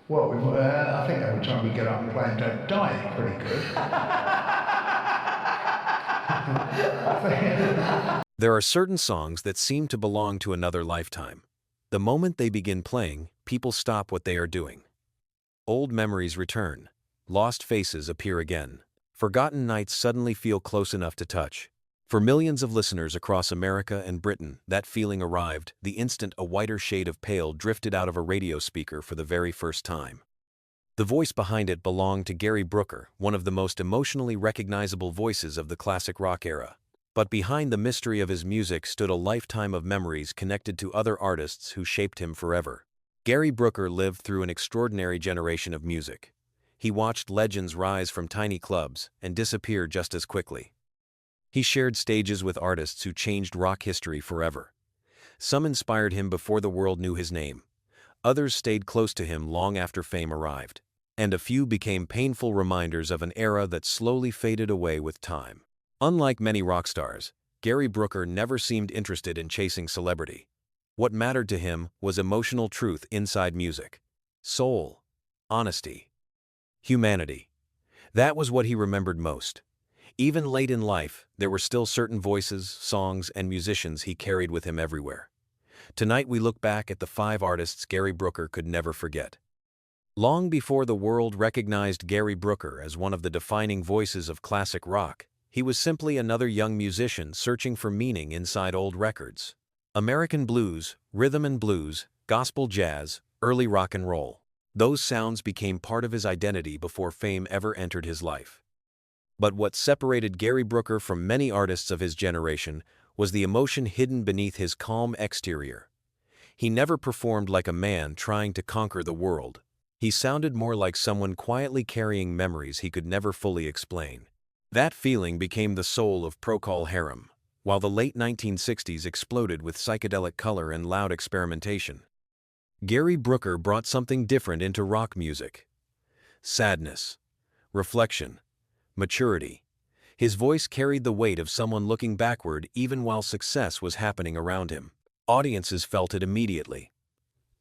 Well, I think every time we get up and play and don't die, it's pretty good. There are certain songs that seem to belong to another lifetime. The moment they begin playing, people stop what they are doing. Old memories return. Lost faces appear again. Forgotten nights suddenly feel close enough to touch. For millions of listeners across America and Britain, that feeling arrived the instant a whiter shade of pale drifted out of a radio speaker for the very first time. The voice behind it belonged to Gary Brooker, one of the most emotionally recognizable voices of the classic rock era. But behind the mystery of his music stood a lifetime of memories connected to other artists who shaped him forever. Gary Brooker lived through an extraordinary generation of music. He watched legends rise from tiny clubs and disappear just as quickly. He shared stages with artists who changed rock history forever. Some inspired him before the world knew his name. Others stayed close to him long after fame arrived. And a few became painful reminders of an era that slowly faded away with time. Unlike many rock stars, Gary Brooker never seemed interested in chasing celebrity. What mattered to him was emotional truth inside music. Soul, honesty, humanity. That was what he remembered most. Even late in life, there were still certain voices, songs, and musicians he carried with him everywhere. Tonight we look back at the 5 artists Gary Brooker could never forget. Long before the world recognized Gary Brooker as one of the defining voices of classic rock, he was simply another young musician searching for meaning inside old records. American blues, rhythm and blues, gospel jazz, early rock and roll. Those sounds became part of his identity before fame ever entered his life. But what separated Gary Brooker from many artists of his generation was the emotion hidden beneath his calm exterior. He never performed like a man trying to conquer the world. He sounded more like someone quietly carrying memories he could never fully explain. That feeling became the soul of Procol Harum, while the late 1960s exploded with psychedelic color and loud experimentation. Gary Brooker brought something different into rock music. Sadness, reflection, maturity. His voice carried the weight of someone looking backward even while success was happening around him. Audiences felt it immediately.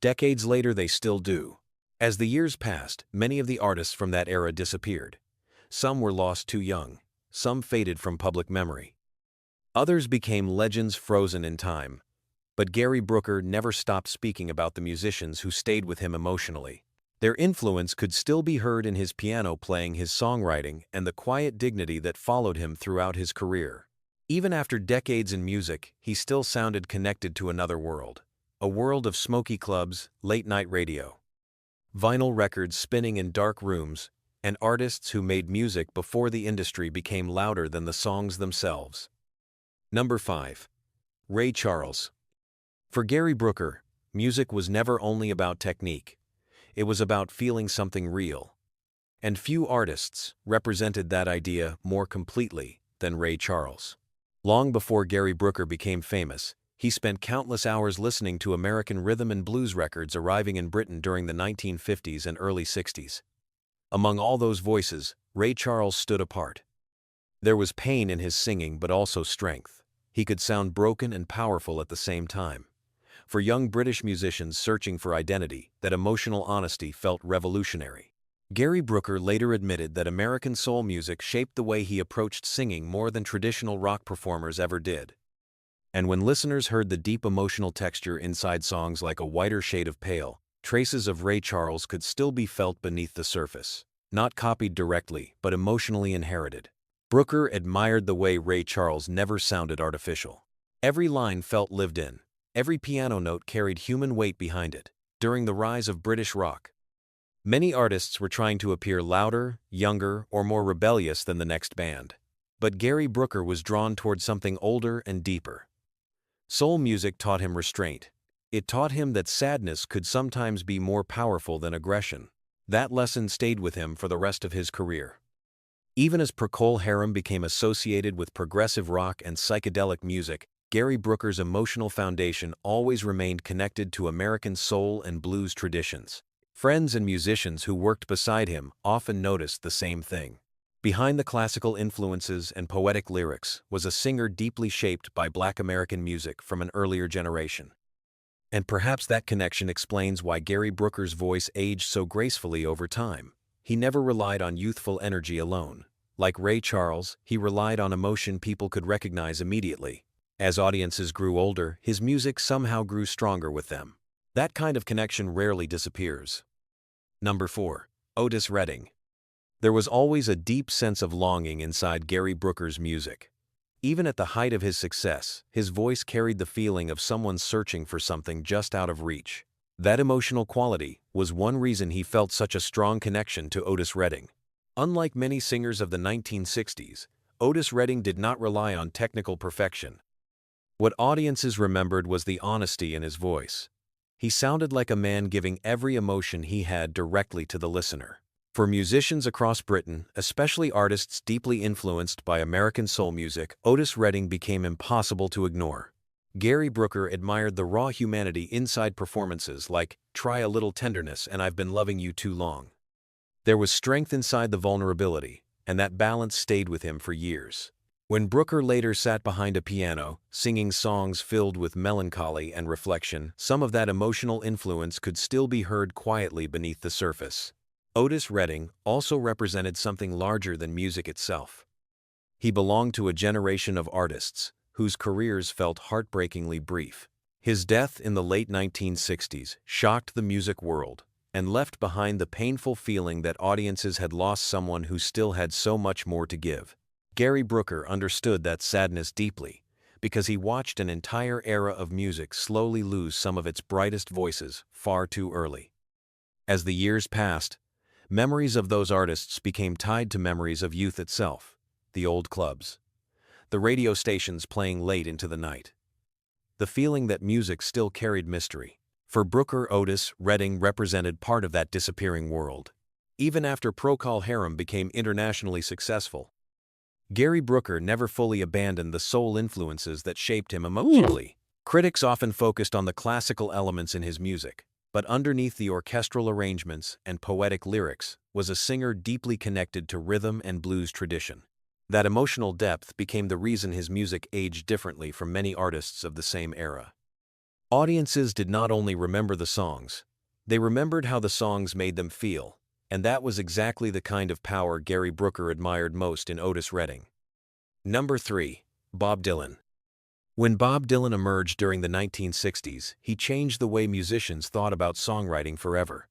Decades later they still do. As the years passed, many of the artists from that era disappeared. Some were lost too young. Some faded from public memory. Others became legends frozen in time. But Gary Brooker never stopped speaking about the musicians who stayed with him emotionally. Their influence could still be heard in his piano playing, his songwriting, and the quiet dignity that followed him throughout his career. Even after decades in music, he still sounded connected to another world. A world of smoky clubs, late-night radio, vinyl records spinning in dark rooms, and artists who made music before the industry became louder than the songs themselves. Number 5. Ray Charles. For Gary Brooker, music was never only about technique. It was about feeling something real. And few artists represented that idea more completely than Ray Charles. Long before Gary Brooker became famous, he spent countless hours listening to American rhythm and blues records arriving in Britain during the 1950s and early 60s. Among all those voices, Ray Charles stood apart. There was pain in his singing but also strength. He could sound broken and powerful at the same time. For young British musicians searching for identity, that emotional honesty felt revolutionary. Gary Brooker later admitted that American soul music shaped the way he approached singing more than traditional rock performers ever did. And when listeners heard the deep emotional texture inside songs like A Whiter Shade of Pale, traces of Ray Charles could still be felt beneath the surface. Not copied directly, but emotionally inherited. Brooker admired the way Ray Charles never sounded artificial. Every line felt lived in. Every piano note carried human weight behind it. During the rise of British rock, many artists were trying to appear louder, younger, or more rebellious than the next band. But Gary Brooker was drawn toward something older and deeper. Soul music taught him restraint. It taught him that sadness could sometimes be more powerful than aggression. That lesson stayed with him for the rest of his career. Even as Procol Harum became associated with progressive rock and psychedelic music, Gary Brooker's emotional foundation always remained connected to American soul and blues traditions. Friends and musicians who worked beside him often noticed the same thing. Behind the classical influences and poetic lyrics was a singer deeply shaped by Black American music from an earlier generation. And perhaps that connection explains why Gary Brooker's voice aged so gracefully over time. He never relied on youthful energy alone. Like Ray Charles, he relied on emotion people could recognize immediately. As audiences grew older, his music somehow grew stronger with them. That kind of connection rarely disappears. Number 4. Otis Redding. There was always a deep sense of longing inside Gary Brooker's music. Even at the height of his success, his voice carried the feeling of someone searching for something just out of reach. That emotional quality was one reason he felt such a strong connection to Otis Redding. Unlike many singers of the 1960s, Otis Redding did not rely on technical perfection. What audiences remembered was the honesty in his voice. He sounded like a man giving every emotion he had directly to the listener. For musicians across Britain, especially artists deeply influenced by American soul music, Otis Redding became impossible to ignore. Gary Brooker admired the raw humanity inside performances like "Try a Little Tenderness" and "I've Been Loving You Too Long." There was strength inside the vulnerability, and that balance stayed with him for years. When Brooker later sat behind a piano, singing songs filled with melancholy and reflection, some of that emotional influence could still be heard quietly beneath the surface. Otis Redding also represented something larger than music itself. He belonged to a generation of artists whose careers felt heartbreakingly brief. His death in the late 1960s shocked the music world and left behind the painful feeling that audiences had lost someone who still had so much more to give. Gary Brooker understood that sadness deeply because he watched an entire era of music slowly lose some of its brightest voices far too early. As the years passed, memories of those artists became tied to memories of youth itself, the old clubs, the radio stations playing late into the night, the feeling that music still carried mystery. For Brooker, Otis Redding represented part of that disappearing world. Even after Procol Harum became internationally successful, Gary Brooker never fully abandoned the soul influences that shaped him emotionally. Critics often focused on the classical elements in his music, but underneath the orchestral arrangements and poetic lyrics was a singer deeply connected to rhythm and blues tradition. That emotional depth became the reason his music aged differently from many artists of the same era. Audiences did not only remember the songs, they remembered how the songs made them feel, and that was exactly the kind of power Gary Brooker admired most in Otis Redding. Number 3. Bob Dylan. When Bob Dylan emerged during the 1960s, he changed the way musicians thought about songwriting forever.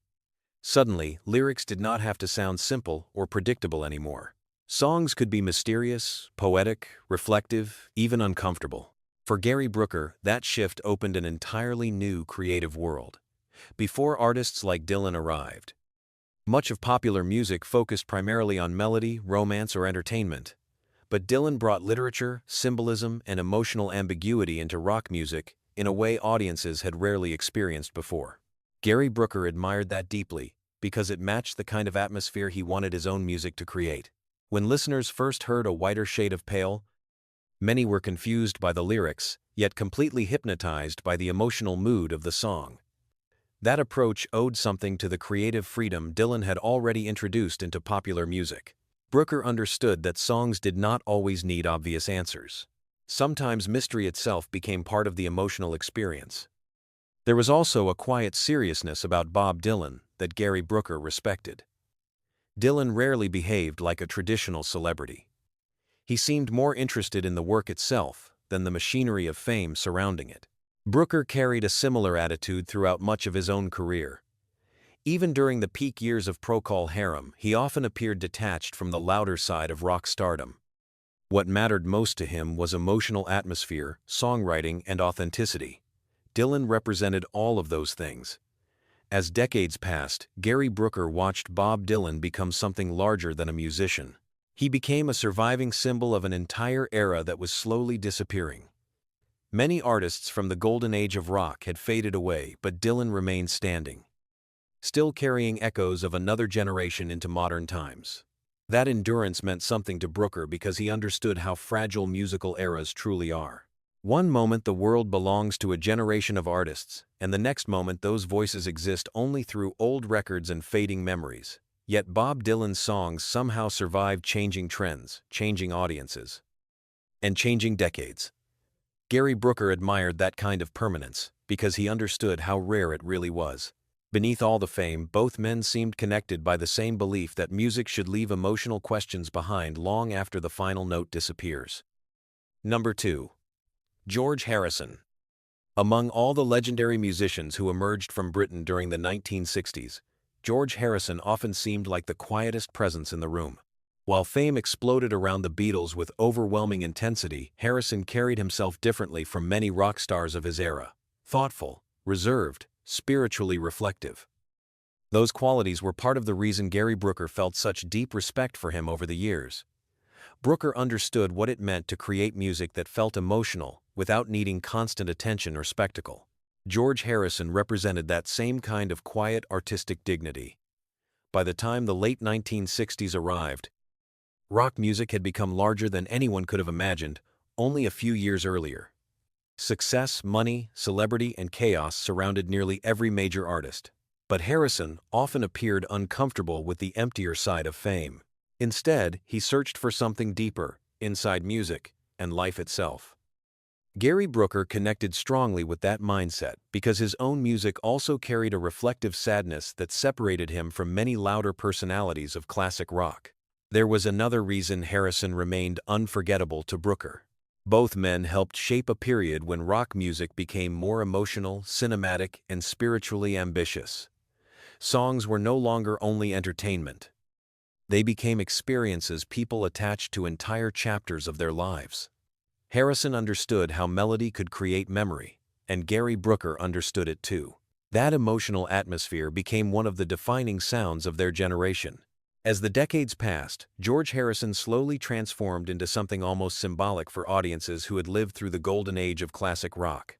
Suddenly, lyrics did not have to sound simple or predictable anymore. Songs could be mysterious, poetic, reflective, even uncomfortable. For Gary Brooker, that shift opened an entirely new creative world. Before artists like Dylan arrived, much of popular music focused primarily on melody, romance, or entertainment. But Dylan brought literature, symbolism, and emotional ambiguity into rock music in a way audiences had rarely experienced before. Gary Brooker admired that deeply because it matched the kind of atmosphere he wanted his own music to create. When listeners first heard A Whiter Shade of Pale, many were confused by the lyrics, yet completely hypnotized by the emotional mood of the song. That approach owed something to the creative freedom Dylan had already introduced into popular music. Brooker understood that songs did not always need obvious answers. Sometimes mystery itself became part of the emotional experience. There was also a quiet seriousness about Bob Dylan that Gary Brooker respected. Dylan rarely behaved like a traditional celebrity. He seemed more interested in the work itself than the machinery of fame surrounding it. Brooker carried a similar attitude throughout much of his own career. Even during the peak years of Procol Harum, he often appeared detached from the louder side of rock stardom. What mattered most to him was emotional atmosphere, songwriting, and authenticity. Dylan represented all of those things. As decades passed, Gary Brooker watched Bob Dylan become something larger than a musician. He became a surviving symbol of an entire era that was slowly disappearing. Many artists from the golden age of rock had faded away, but Dylan remained standing, still carrying echoes of another generation into modern times. That endurance meant something to Brooker because he understood how fragile musical eras truly are. One moment the world belongs to a generation of artists, and the next moment those voices exist only through old records and fading memories. Yet Bob Dylan's songs somehow survived changing trends, changing audiences, and changing decades. Gary Brooker admired that kind of permanence. because he understood how rare it really was. Beneath all the fame, both men seemed connected by the same belief that music should leave emotional questions behind long after the final note disappears. Number 2. George Harrison. Among all the legendary musicians who emerged from Britain during the 1960s, George Harrison often seemed like the quietest presence in the room. While fame exploded around the Beatles with overwhelming intensity, Harrison carried himself differently from many rock stars of his era. Thoughtful, reserved, spiritually reflective. Those qualities were part of the reason Gary Brooker felt such deep respect for him over the years. Brooker understood what it meant to create music that felt emotional, without needing constant attention or spectacle. George Harrison represented that same kind of quiet artistic dignity. By the time the late 1960s arrived, rock music had become larger than anyone could have imagined only a few years earlier. Success, money, celebrity, and chaos surrounded nearly every major artist. But Harrison often appeared uncomfortable with the emptier side of fame. Instead, he searched for something deeper, inside music and life itself. Gary Brooker connected strongly with that mindset because his own music also carried a reflective sadness that separated him from many louder personalities of classic rock. There was another reason Harrison remained unforgettable to Brooker. Both men helped shape a period when rock music became more emotional, cinematic, and spiritually ambitious. Songs were no longer only entertainment. They became experiences people attached to entire chapters of their lives. Harrison understood how melody could create memory, and Gary Brooker understood it too. That emotional atmosphere became one of the defining sounds of their generation. As the decades passed, George Harrison slowly transformed into something almost symbolic for audiences who had lived through the golden age of classic rock.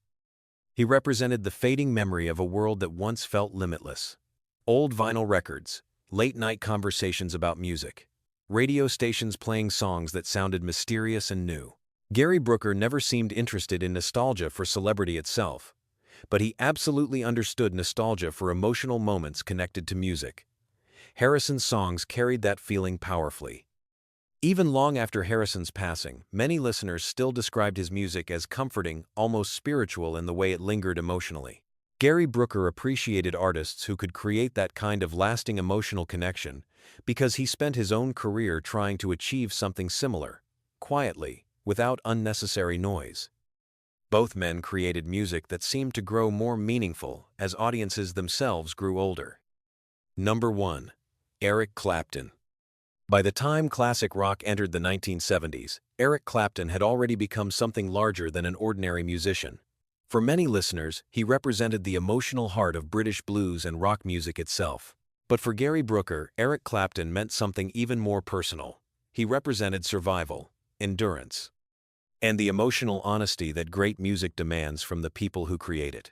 He represented the fading memory of a world that once felt limitless. Old vinyl records, late-night conversations about music, radio stations playing songs that sounded mysterious and new. Gary Brooker never seemed interested in nostalgia for celebrity itself, but he absolutely understood nostalgia for emotional moments connected to music. Harrison's songs carried that feeling powerfully. Even long after Harrison's passing, many listeners still described his music as comforting, almost spiritual in the way it lingered emotionally. Gary Brooker appreciated artists who could create that kind of lasting emotional connection because he spent his own career trying to achieve something similar, quietly, without unnecessary noise. Both men created music that seemed to grow more meaningful as audiences themselves grew older. Number 1. Eric Clapton. By the time classic rock entered the 1970s, Eric Clapton had already become something larger than an ordinary musician. For many listeners, he represented the emotional heart of British blues and rock music itself. But for Gary Brooker, Eric Clapton meant something even more personal. He represented survival, endurance, and the emotional honesty that great music demands from the people who create it.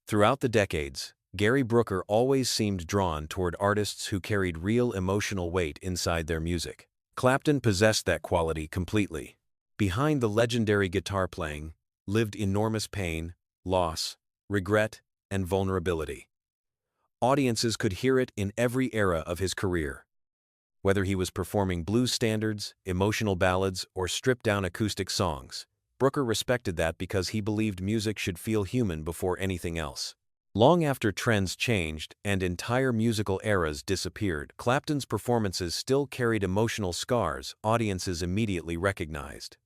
Throughout the decades, Gary Brooker always seemed drawn toward artists who carried real emotional weight inside their music. Clapton possessed that quality completely. Behind the legendary guitar playing lived enormous pain, loss, regret, and vulnerability. Audiences could hear it in every era of his career. Whether he was performing blues standards, emotional ballads, or stripped-down acoustic songs, Brooker respected that because he believed music should feel human before anything else. Long after trends changed and entire musical eras disappeared, Clapton's performances still carried emotional scars audiences immediately recognized.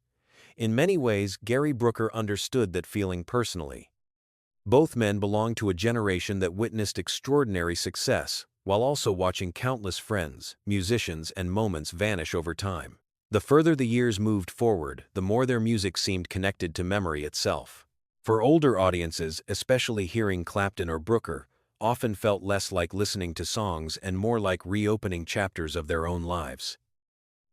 In many ways, Gary Brooker understood that feeling personally. Both men belonged to a generation that witnessed extraordinary success, while also watching countless friends, musicians, and moments vanish over time. The further the years moved forward, the more their music seemed connected to memory itself. For older audiences, especially hearing Clapton or Brooker, often felt less like listening to songs and more like reopening chapters of their own lives.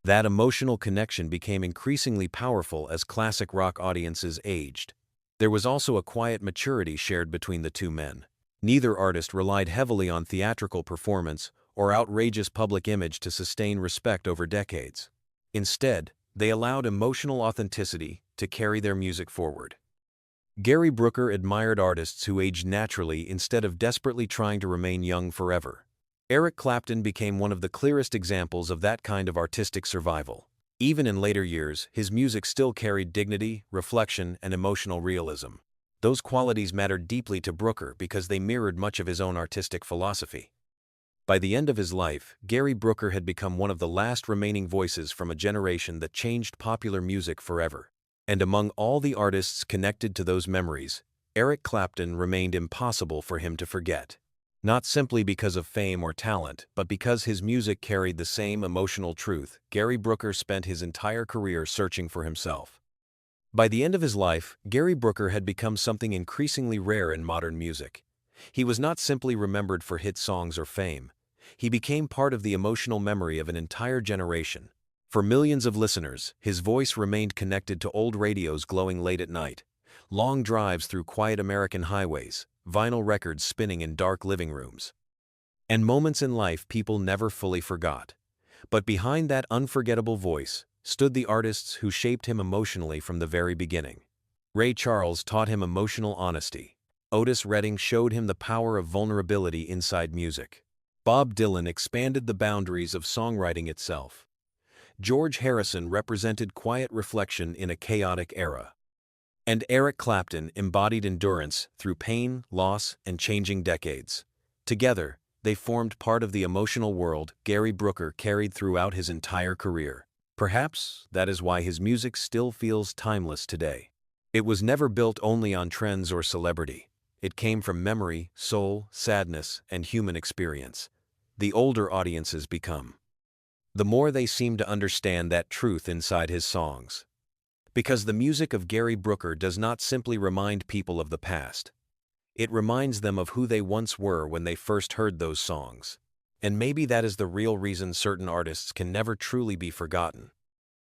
That emotional connection became increasingly powerful as classic rock audiences aged. There was also a quiet maturity shared between the two men. Neither artist relied heavily on theatrical performance or outrageous public image to sustain respect over decades. Instead, they allowed emotional authenticity to carry their music forward. Gary Brooker admired artists who aged naturally instead of desperately trying to remain young forever. Eric Clapton became one of the clearest examples of that kind of artistic survival. Even in later years, his music still carried dignity, reflection, and emotional realism. Those qualities mattered deeply to Brooker because they mirrored much of his own artistic philosophy. By the end of his life, Gary Brooker had become one of the last remaining voices from a generation that changed popular music forever. And among all the artists connected to those memories, Eric Clapton remained impossible for him to forget. Not simply because of fame or talent, but because his music carried the same emotional truth. Gary Brooker spent his entire career searching for himself. By the end of his life, Gary Brooker had become something increasingly rare in modern music. He was not simply remembered for hit songs or fame. He became part of the emotional memory of an entire generation. For millions of listeners, his voice remained connected to old radios glowing late at night, long drives through quiet American highways, vinyl records spinning in dark living rooms, and moments in life people never fully forgot. But behind that unforgettable voice stood the artists who shaped him emotionally from the very beginning. Ray Charles taught him emotional honesty. Otis Redding showed him the power of vulnerability inside music. Bob Dylan expanded the boundaries of songwriting itself. George Harrison represented quiet reflection in a chaotic era. And Eric Clapton embodied endurance through pain, loss, and changing decades. Together, they formed part of the emotional world Gary Brooker carried throughout his entire career. Perhaps that is why his music still feels timeless today. It was never built only on trends or celebrity. It came from memory, soul, sadness, and human experience. The older audiences become, the more they seem to understand that truth inside his songs. Because the music of Gary Brooker does not simply remind people of the past. It reminds them of who they once were when they first heard those songs. And maybe that is the real reason certain artists can never truly be forgotten.